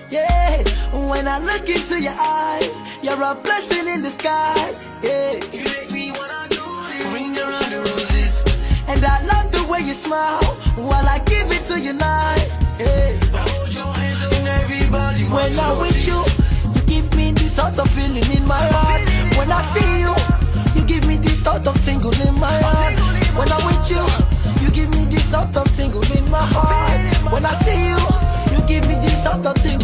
Yeah, when I look into your eyes, you're a blessing in disguise. Yeah, you make me wanna do the ring around the roses. And I love the way you smile while I give it to you nice. Yeah, hold your hands on everybody. When I'm with you, you give me this sort of feeling in my heart. When I see you, you give me this sort of tingle in my heart. When I'm with you, you give me this sort of tingle in my heart. When I see you, you give me this sort of tingle.